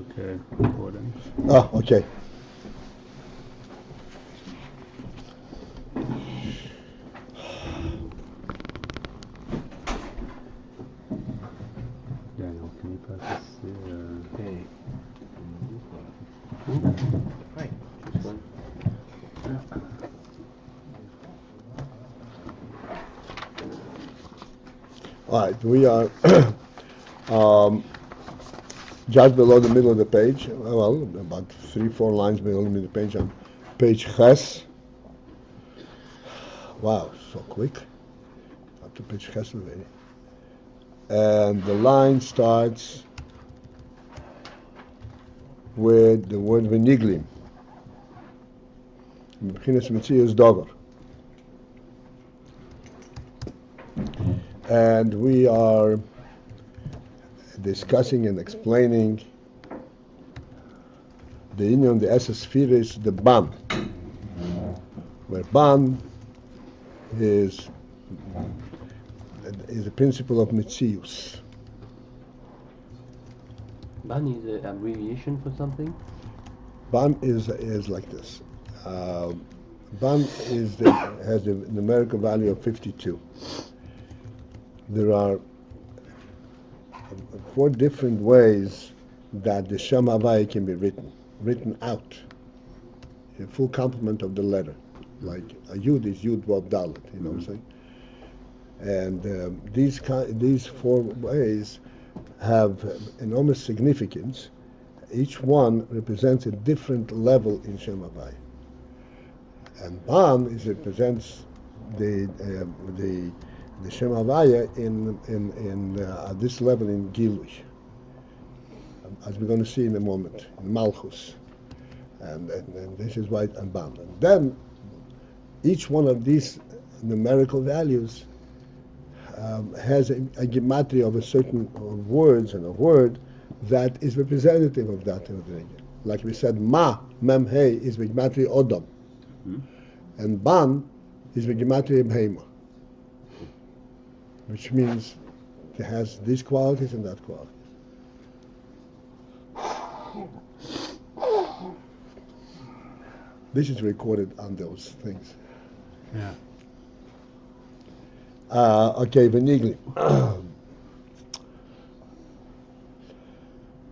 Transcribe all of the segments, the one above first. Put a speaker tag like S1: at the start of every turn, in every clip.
S1: Okay, recording.
S2: Oh, okay.
S1: Daniel, can you press this?
S3: Hey. Hi.
S1: This one?
S2: All right, we are just below the middle of the page. Well, about 3-4 lines below the middle of the page on page Ches. Wow, so quick. Up to page Ches already. And the line starts with the word Veniglim. B'chinas Metzius Dover. And we are discussing and explaining the union, the Esespheres, the Ban, where Ban is the principle of Metzius.
S3: Ban is an abbreviation for something?
S2: Ban is like this. Ban has a numerical value of 52. There are 4 different ways that the Shem Havai can be written out, a full complement of the letter. Like a Yud is Yud Vav Dalet, you know what I'm saying? And these 4 ways have enormous significance. Each one represents a different level in Shem Havai. And Ban represents the Shem Havaya at this level in Gilui, as we're going to see in a moment, in Malchus, and this is why and Ban. And then each one of these numerical values has a gematria of a certain words and a word that is representative of that. Like we said, Ma Mem Hey is the gematria Odom, and Ban is the gematria Behema, which means it has these qualities and that quality. This is recorded on those things.
S1: Yeah.
S2: Okay, Venigli.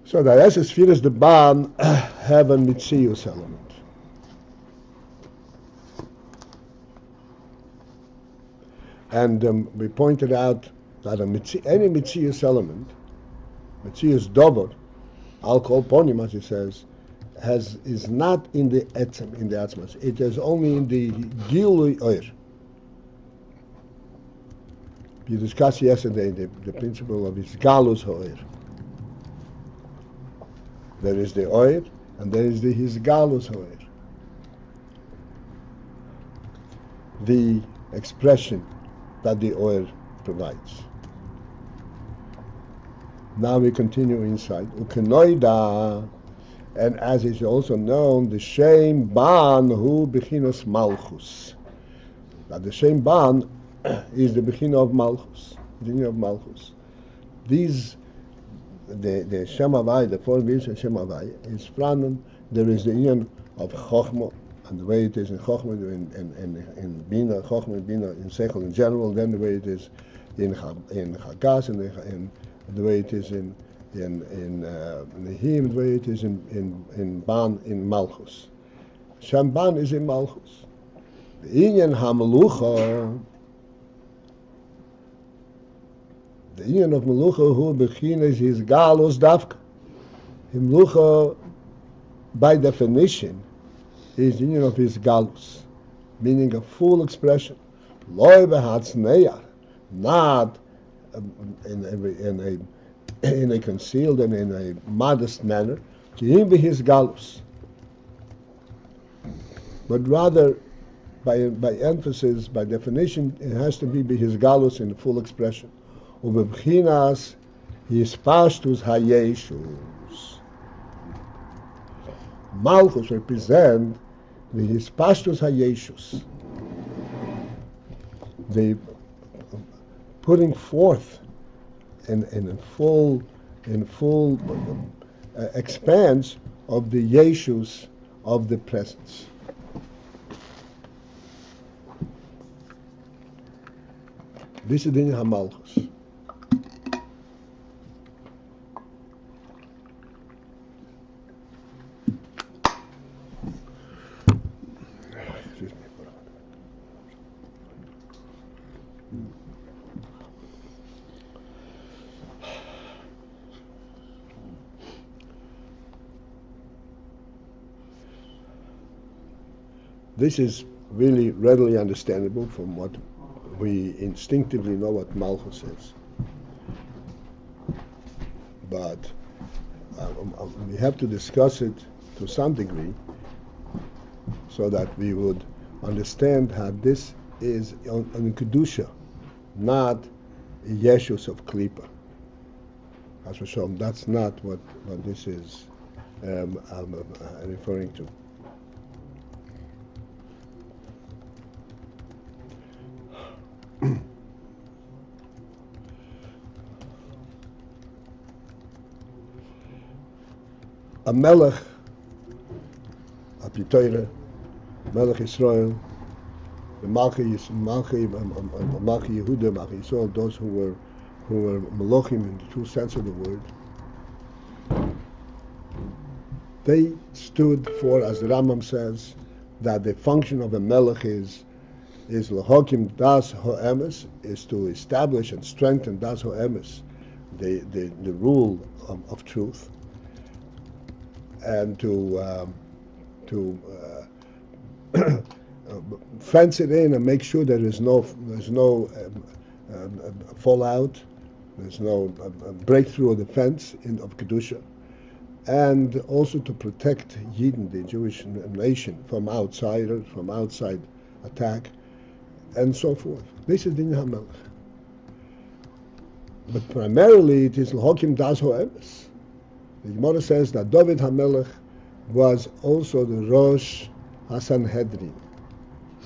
S2: So the Esespheres, the Ban, have a Mitzius element. And we pointed out that any Mitzius element, Mitzius Dover, Al-Kol Ponim, as it says, is not in the Etzem, in the Atzmas. It is only in the Gilui Oir. We discussed yesterday the principle of Hisgalus Ha'oir. There is the Oir, and there is the Hisgalus Ha'oir. The expression that the Oir provides. Now we continue inside. Ukenoida, and as is also known, the Shem Ban Hu Bechinas Malchus. That the Shem Ban is the Bechina of Malchus, the union of Malchus. These, the Shem Havai, the 4 views of Shem Havai, is Franan. There is the union of Chochmah, and the way it is in Chochmah, in Bina, Chochmah, Bina, in Sechel in general, then the way it is in Chagas, and the way it is in Nehim, the way it is in Ban, in Malchus. Shem Ban is in Malchus. The Inyan HaMelucha, the Inyan of Melucha, who bechinas is Galos Davka. Melucha, by definition, is the union of his Galus, meaning a full expression. Loi behatzneya, not in a concealed and in a modest manner, ki him be his Galus, but rather by emphasis, by definition, it has to be his Galus in full expression. Ubebchinas Hispashtus hayeshus. Malchus represent the Hispashtus hayeshus, the putting forth in full expanse of the Yeshus of the presence. This is in Hamalchus. This is really readily understandable from what we instinctively know what Malchus is. But we have to discuss it to some degree so that we would understand how this is on Kedusha, not Yeshus of Klippa. As we show, that's not what this is referring to. A melech, a pitoire, melech Israel, the Malchi Yehuda, Malchi Yisrael, those who were Melochim in the true sense of the word, they stood for, as the Rambam says, that the function of a melech is lahokim das ho'emes, is to establish and strengthen das ho'emes, the rule of truth, and to fence it in and make sure there's no fallout, there's no breakthrough of the fence of Kedusha, and also to protect Yidden, the Jewish nation, from outside attack, and so forth. This is Din HaMelech. But primarily it is L'Hokim Das Ho'emes. The Gemara says that David HaMelech was also the Rosh HaSanhedrin.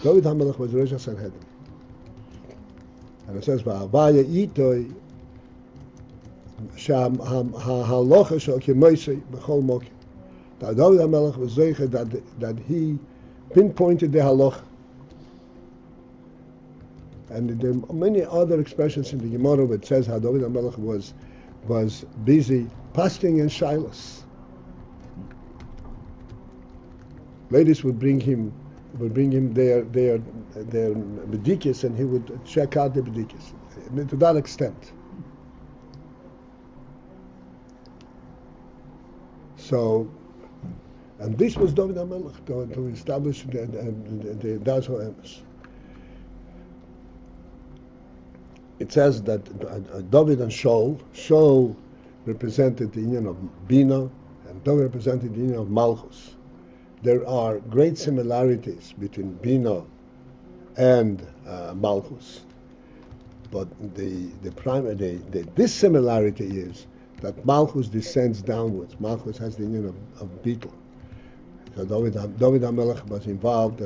S2: David HaMelech was Rosh HaSanhedrin. And it says, Va'avaya itoi ha'halocha she'okemoisei b'chol mokim. That David HaMelech was zeicha that he pinpointed the halacha. And there are many other expressions in the Gemara that says how David HaMelech was busy fasting in Shilas. Ladies would bring him their bedikis, and he would check out the bedikis. I mean, to that extent. So, and this was David HaMelech to establish the Das Ho'emes. It says that David and Shaul represented the union of Bina, and David represented the union of Malchus. There are great similarities between Bina and Malchus, but the dissimilarity is that Malchus descends downwards. Malchus has the union of Beetle. So David HaMelech was involved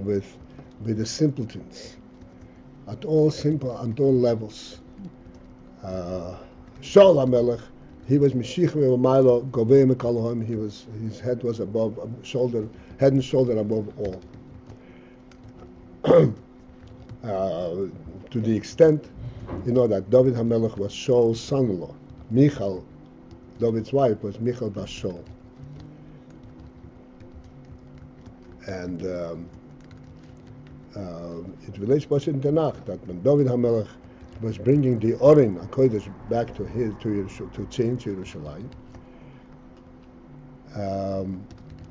S2: with the simpletons at all levels. Shaul HaMelech, he was Meshich V'Omaylo Govei Mekalohim. His head was above head and shoulder above all. To the extent, that David HaMelech was Shaul's son-in-law. Michal, David's wife, was Michal Bas Shaul. And it relates to in Tanakh that when David HaMelech was bringing the Orim HaKodesh back to change Yerushalayim,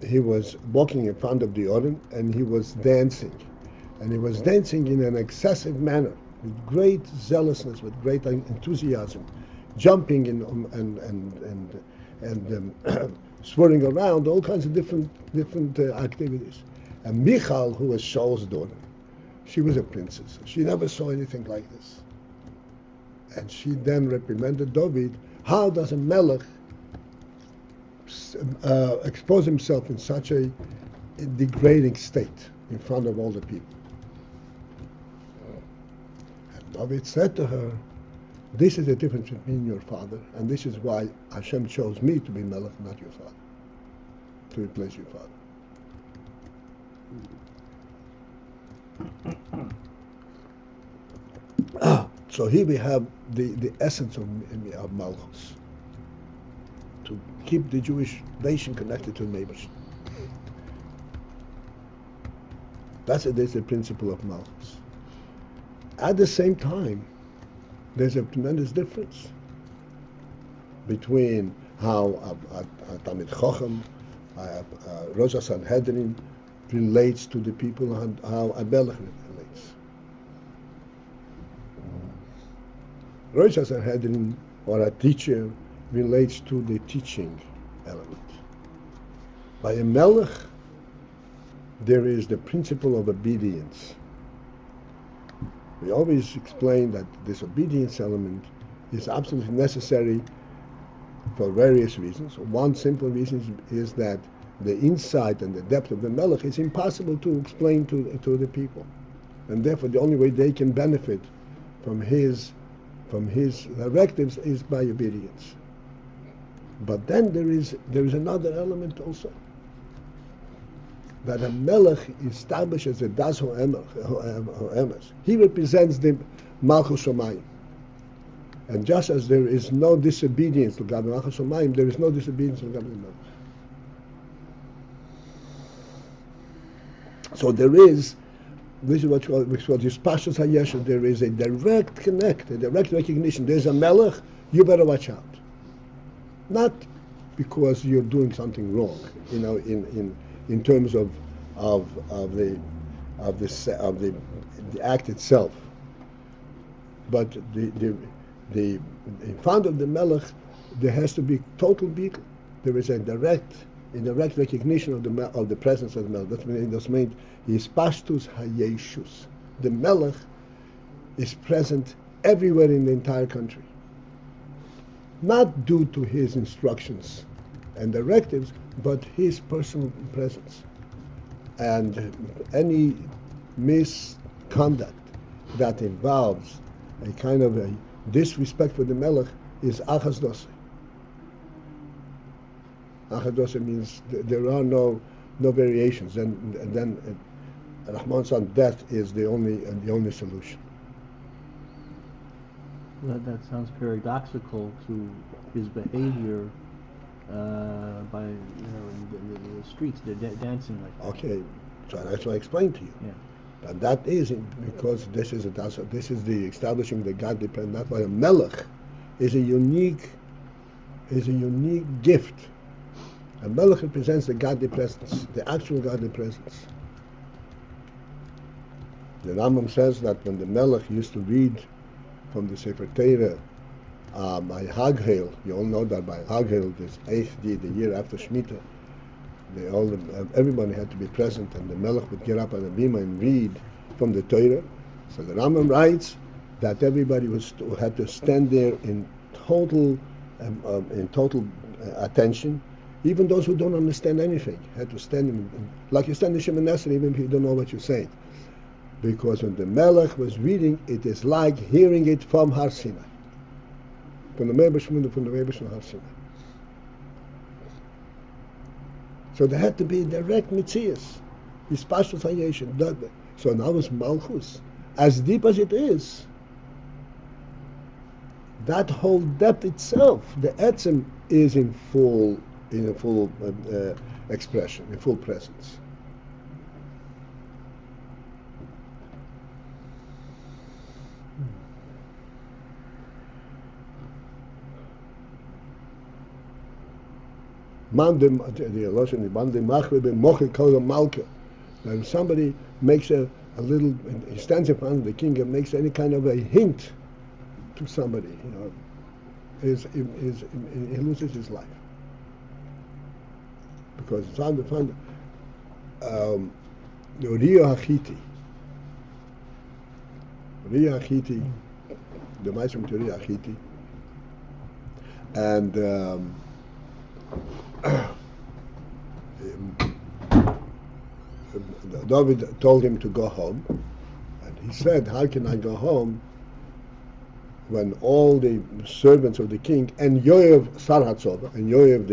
S2: he was walking in front of the Orim and he was dancing. And he was dancing in an excessive manner, with great zealousness, with great enthusiasm, jumping and swirling around, all kinds of different activities. And Michal, who was Shaul's daughter, she was a princess. She never saw anything like this. And she then reprimanded David, How does a melech expose himself in such a degrading state in front of all the people? And David said to her, this is the difference between your father, and this is why Hashem chose me to be melech, not your father, to replace your father. So here we have the essence of Malchus, to keep the Jewish nation connected to neighbors. That's the principle of Malchus. At the same time, there's a tremendous difference between how a Talmid Chacham, Rosh Sanhedrin relates to the people and how a Melech relates. Rosh Sanhedrin, or a teacher, relates to the teaching element. By a Melech, there is the principle of obedience. We always explain that this obedience element is absolutely necessary for various reasons. One simple reason is that the insight and the depth of the Melech is impossible to explain to the people, and therefore the only way they can benefit from his directives is by obedience. But then there is another element also, that a Melech establishes a Das Ho'emes. He represents the Malchus Shamayim. And just as there is no disobedience to God Malchus Shamayim, there is no disobedience to God Melech. So there is, this is what we call Yispashus HaYesher, there is a direct connect, a direct recognition. There's a Melech, you better watch out. Not because you're doing something wrong, in terms of the act itself, but in front of the Melech there has to be total bittul. There is a direct recognition of the presence of the Melech. That's meant Yispashtus HaYeshus. The Melech is present everywhere in the entire country, not due to his instructions and directives, but his personal presence. And any misconduct that involves a kind of a disrespect for the Melech is achas dosei. Achas dosei means there are no variations, and then Rahman's on death is the only solution.
S4: Well, that sounds paradoxical to his behavior by in the streets. They're dancing like that.
S2: Okay, so that's what I explained to you.
S4: Yeah.
S2: And that is because this is the establishing the godly presence. That's why a Melech is a unique gift. A Melech represents the godly presence, the actual godly presence. The Rambam says that when the Melech used to read from the Sefer Torah by Haghel, you all know that by Haghel, this 8th day, the year after Shemitah, everybody had to be present, and the Melech would get up on the bima and read from the Torah. So the Rambam writes that everybody had to stand there in total attention. Even those who don't understand anything had to stand like you stand in Shemoneh Esrei, even if you don't know what you're saying. Because when the Melech was reading, it is like hearing it from Har Sinai. From the Meibashim Har Sinai. So there had to be direct mitzias. Yispashus HaYesher. So now it's Malchus. As deep as it is, that whole depth itself, the etzem, is in full expression, in full presence. When somebody makes a little, he stands in front of the king and makes any kind of a hint to somebody, he loses his life. Because it's on the front, Uriah Hachiti, the Maestro Uriah Hachiti, And David told him to go home, and he said, "How can I go home when all the servants of the king and Yoav Sar Hatzova and Yoav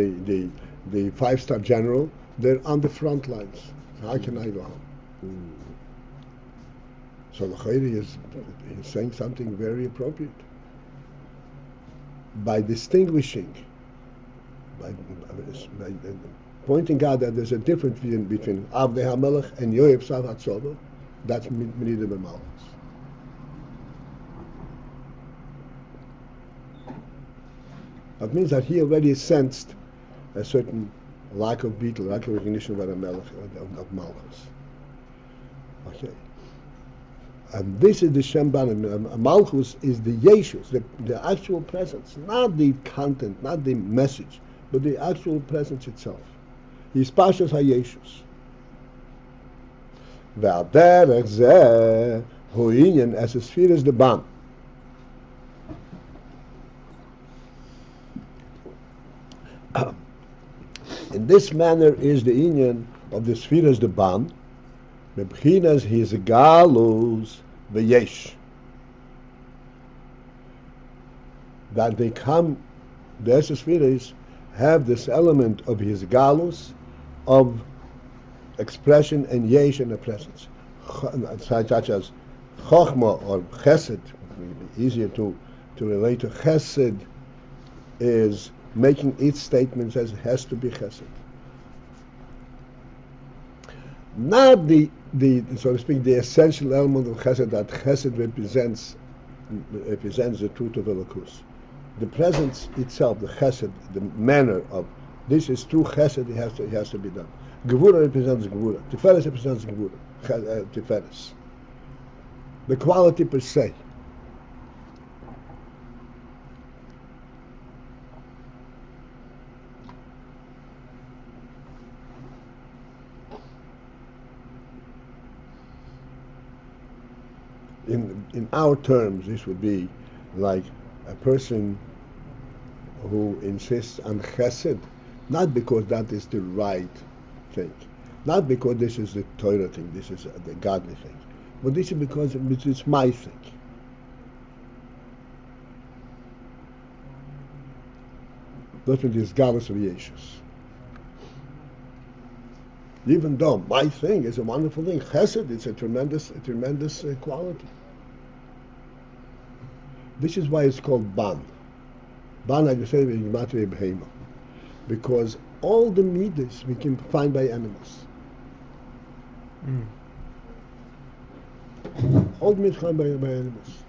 S2: the five-star general, they're on the front lines? How can I go home?" So the Chayri is saying something very appropriate. By distinguishing, by pointing out that there's a difference between Avdei HaMelech and Yoav Sar Hatzova, that's Menida B'Malchus. That means that he already sensed a certain lack of beetle, lack of recognition by the Melech of Malchus. Okay. And this is the Shem Banim. Malchus is the Yeshus, the actual presence, not the content, not the message, but the actual presence itself. He's Pashas HaYeshus. והדרך זה הוא עניין as a sphere is the ban. In this manner is the union of the sphere as the ban, bebchinas his galus v'yesh. That they come, the spheres have this element of his galus, of expression and yesh and a presence, such as chokhmah or chesed. Easier to relate to chesed is making each statement says it has to be chesed. Not the so to speak the essential element of chesed that chesed represents the truth of Elokus. The presence itself, the chesed, the manner of this is true chesed. It has to be done. Gevura represents Gevura. Tiferes represents Gevura. Tiferes. The quality per se. In our terms, this would be like a person who insists on chesed, not because that is the right thing, not because this is the Torah thing, this is the godly thing, but this is because it's my thing. That's what is Galus of Yeshus. Even though my thing is a wonderful thing, chesed, it's a tremendous quality. This is why it's called ban. Ban, like you say, is gematria behema, because all the midas we can find by animals. All the midas find by animals.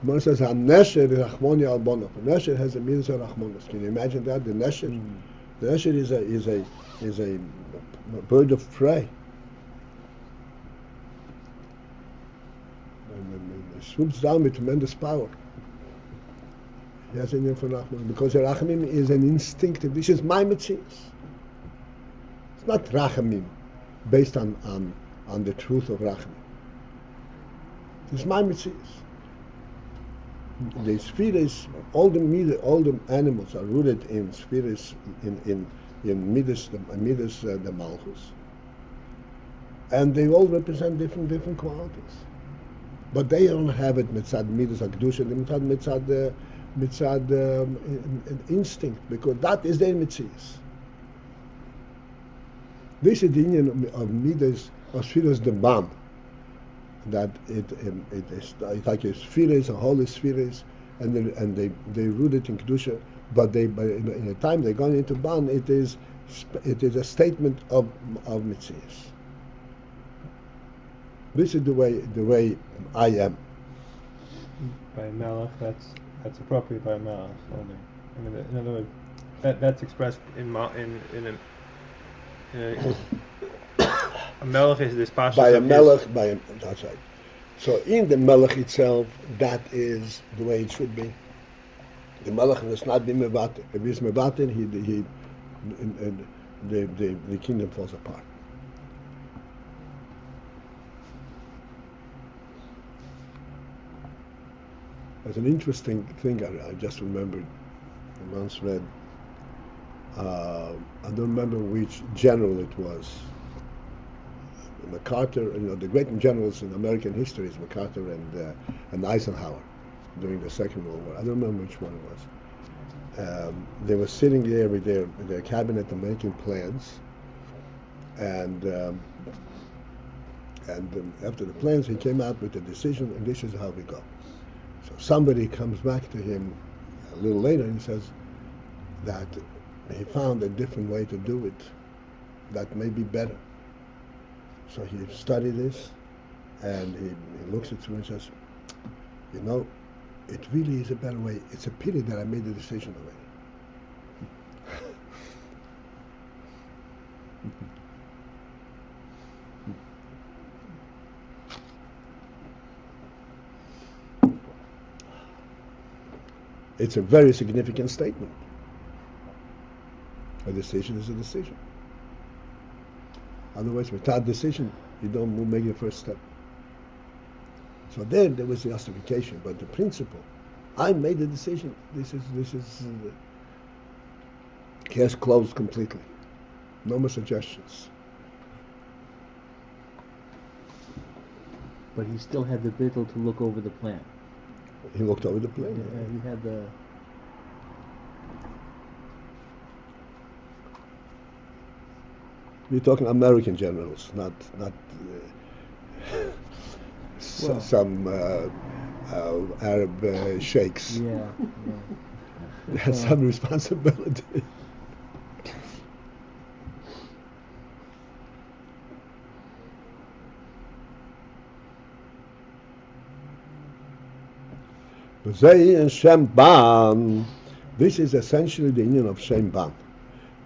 S2: Gemara says, "Nesher rachmoni al bonav." Nesher has a midas of rachmonos. Can you imagine that? The nesher is a bird of prey. And it swoops down with tremendous power. He has an for Rachman, because Rachamim is an instinctive. This is my mitzvahs. It's not Rachamim based on the truth of Rachamim. It's my mitzvahs. The spheres, all the animals are rooted in spheres in midas the malchus, and they all represent different qualities. But they don't have it mitzad midas akdusha, mitzad instinct, because that is their mitzvahs. This is the union of midas or spheres the ban, that it is like a spheres, a holy spheres, and they rooted in kedusha. But in the time they're going into ban, it is a statement of mitzvahs. This is the way I am.
S5: By Melech, that's appropriate by Melech only. I mean, in other words, that's expressed in a Melech is this passion.
S2: By a Melech, that's right. So in the Melech itself, that is the way it should be. The Melech must not be mevatel. If he's mevatel, the kingdom falls apart. There's an interesting thing I just remembered. I once read, I don't remember which general it was. MacArthur, the great generals in American history is MacArthur and Eisenhower during the Second World War. I don't remember which one it was. They were sitting there with their cabinet and making plans, and after the plans, he came out with a decision, and this is how we go. So somebody comes back to him a little later and says that he found a different way to do it that may be better. So he studied this, and he looks it through and says, it really is a better way. It's a pity that I made the decision already. It's a very significant statement. A decision is a decision. Otherwise, without decision, you don't make the first step. So there was the justification, but the principle, I made the decision. This is case closed completely. No more suggestions.
S4: But he still had the bittul to look over the plan.
S2: He looked over the plan.
S4: He had the.
S2: We're talking American generals, not some Arab sheikhs.
S4: Yeah.
S2: They had some responsibility. Zayin Shem Ban. This is essentially the union of Shem Ban.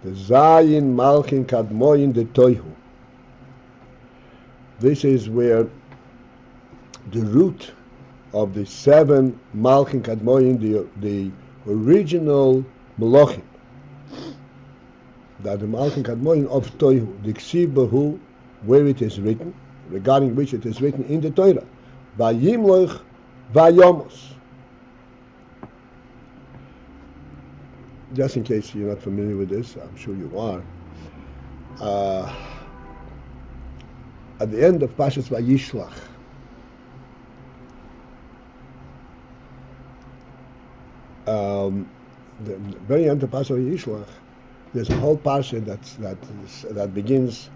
S2: The Zayin Malchin Kadmoyin de Toihu. This is where the root of the 7 Malchin Kadmoyin, the original Melochim, that the Malchin Kadmoyin of Toihu, the Ksiv Bahu, where it is written, regarding which it is written in the Torah, Vayimloch Vayomos. Just in case you're not familiar with this, I'm sure you are. At the end of Pashas Vayishlach, the very end of Pashas Vayishlach, there's a whole parsha that begins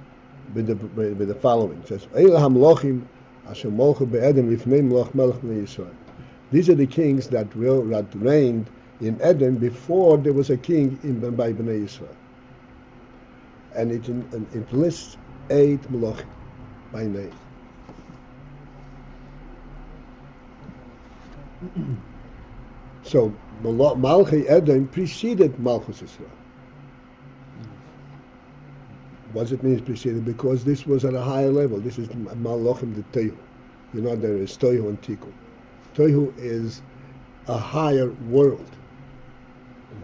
S2: with the following. It says, Eila hamlochim asher molchu be'edem lifnei mloch melech bnei Yisrael. These are the kings that reigned in Eden before there was a king by Bnei Yisrael. And it lists 8 Melochim by name. So Malchi Eden preceded Malchus Yisrael. What does it mean preceded? Because this was at a higher level. This is Malachim de Toihu. There is Toihu and Tikkun. Toihu is a higher world.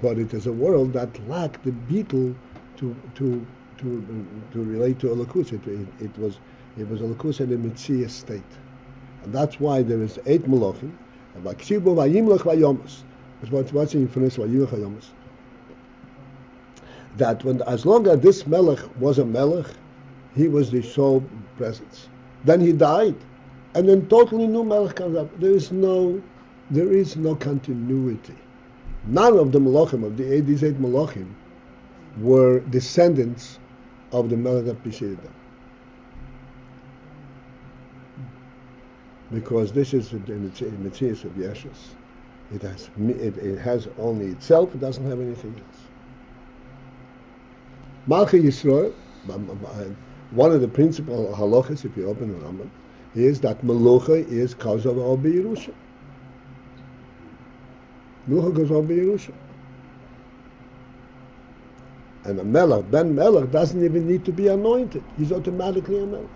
S2: But it is a world that lacked the beetle to relate to Elokus. It was Elokus in the Mitzvah state, and that's why there is 8 Melochim. What's in Phoenix Vayomas? That as long as this Melech was a Melech, he was the sole presence. Then he died, and then totally new Melech comes up. There is no continuity. None of the Melochim, these 8 Melochim, were descendants of the Melech that preceded them. Because this is the Metzias of Yeshus. It has only itself, it doesn't have anything else. Malchi Yisrael, one of the principal halachas, if you open the Rambam, is that Melucha is Kazav al B'Yerusha. Melucha goes on B'Yerusha. And a Melech, Ben Melech, doesn't even need to be anointed. He's automatically a Melech.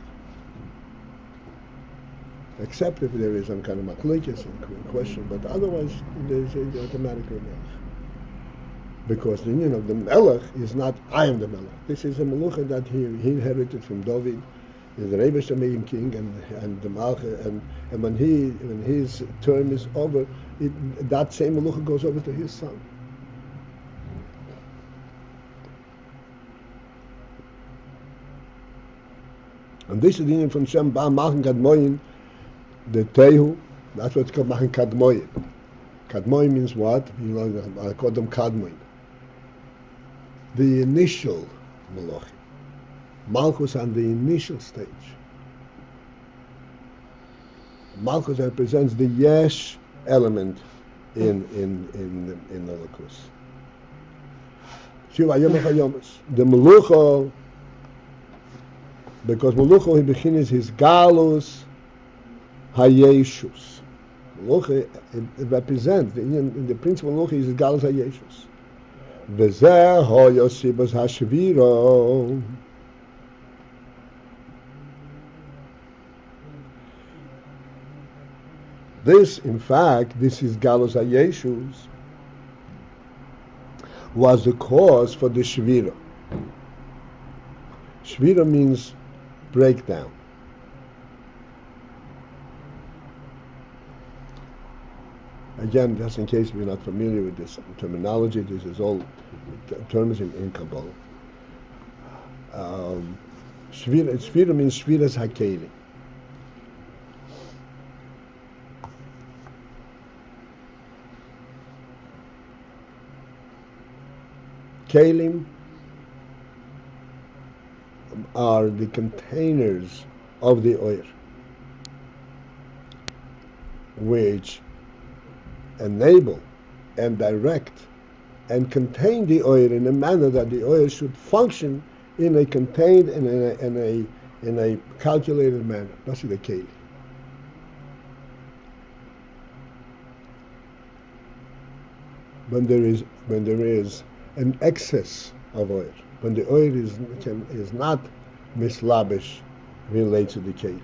S2: Except if there is some kind of machlokes and question, but otherwise there's automatically a Melech. Because the union of the Melech is not, I am the Melech. This is a Melucha that he inherited from David. He's the Rebbe Shemayim king and the Malcha, and when his term is over, that same Melucha goes over to his son. And this is the name from Shem Ba Machen Kadmoyin, the Tehu. That's what's called Machen Kadmoyin. Kadmoyin means what? I call them Kadmoyin. The initial Malachim. Malchus on the initial stage. Malchus represents the Yesh element in the Lakus. The Melucha, because Melucha he begins his Galus Hayeshus. Melucha it represents the principle Melucha is Galus Hayeshus. V'zeh hoyosibas hashviro. This, in fact, this is Galus Hayeshus, was the cause for the Shvira. Shvira means breakdown. Again, just in case we're not familiar with this terminology, this is all terms in Kabbalah. Shvira means Shviras HaKelim. Kelim are the containers of the oil, which enable and direct and contain the oil in a manner that the oil should function in a contained and in a calculated manner. That's the kelim. When there is an excess of oil, when the oil is not mislabish, relates to the kelim.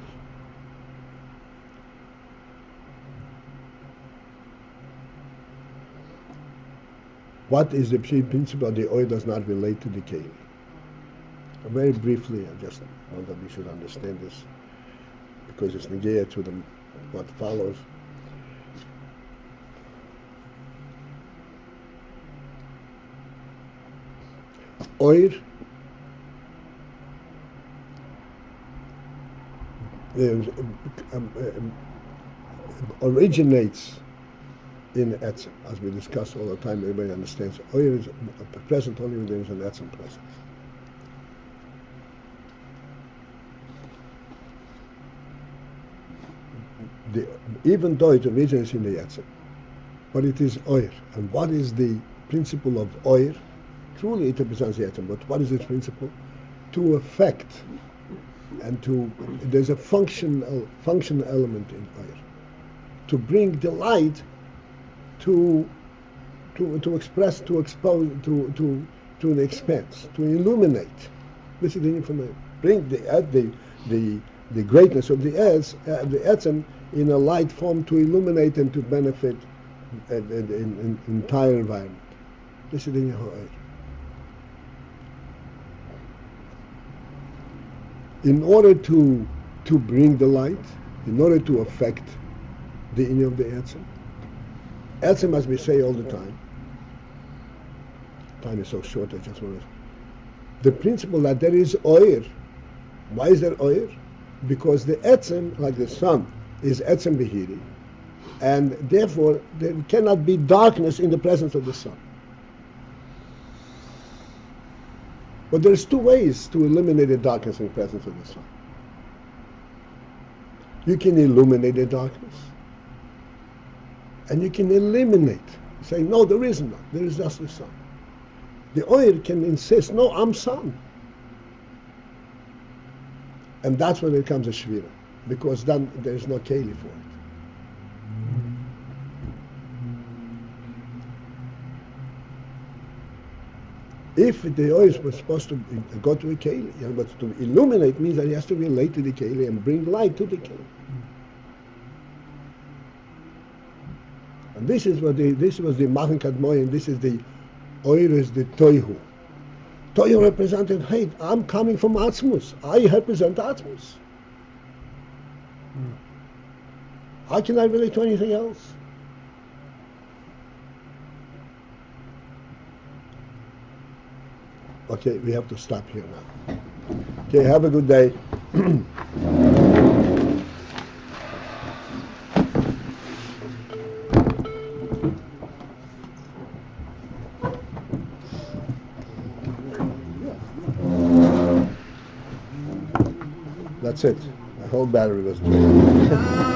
S2: What is the principle? The oil does not relate to the kelim. Very briefly, I just want that we should understand this because it's negaya to what follows. Oil originates in etzem, as we discuss all the time. Everybody understands. Oil is present only when there is an etzem present. Even though it originates in the etzem, but it is oil. And what is the principle of oil? Truly it represents the atom, but what is its principle? To affect and there's a function element in oil. To bring delight to express, to expose, to an expanse, to illuminate. This is the information. Bring the greatness of the etzem in a light form to illuminate and to benefit an entire environment. This is the oil. In order to bring the light, in order to affect the inyan of the etzem, as we say all the time is so short, I just want to... The principle that there is oil. Why is there oil? Because the etzem, like the sun, is etzem behiri, and therefore there cannot be darkness in the presence of the sun. But there's two ways to eliminate the darkness in the presence of the sun. You can illuminate the darkness, and you can eliminate, saying, no, there is none, there is just the sun. The oil can insist, no, I'm sun. And that's when it comes a shvira, because then there's no keli for it. If the oil was supposed to go to a keli, but to illuminate means that he has to relate to the keli and bring light to the keli. And this was the Machen Kadmoyin, this is the oil is the toihu. Toihu represented, hey, I'm coming from Atzmus. I represent Atzmus. How can I relate to anything else? Okay, we have to stop here now. Okay, have a good day. That's it. My whole battery was drained.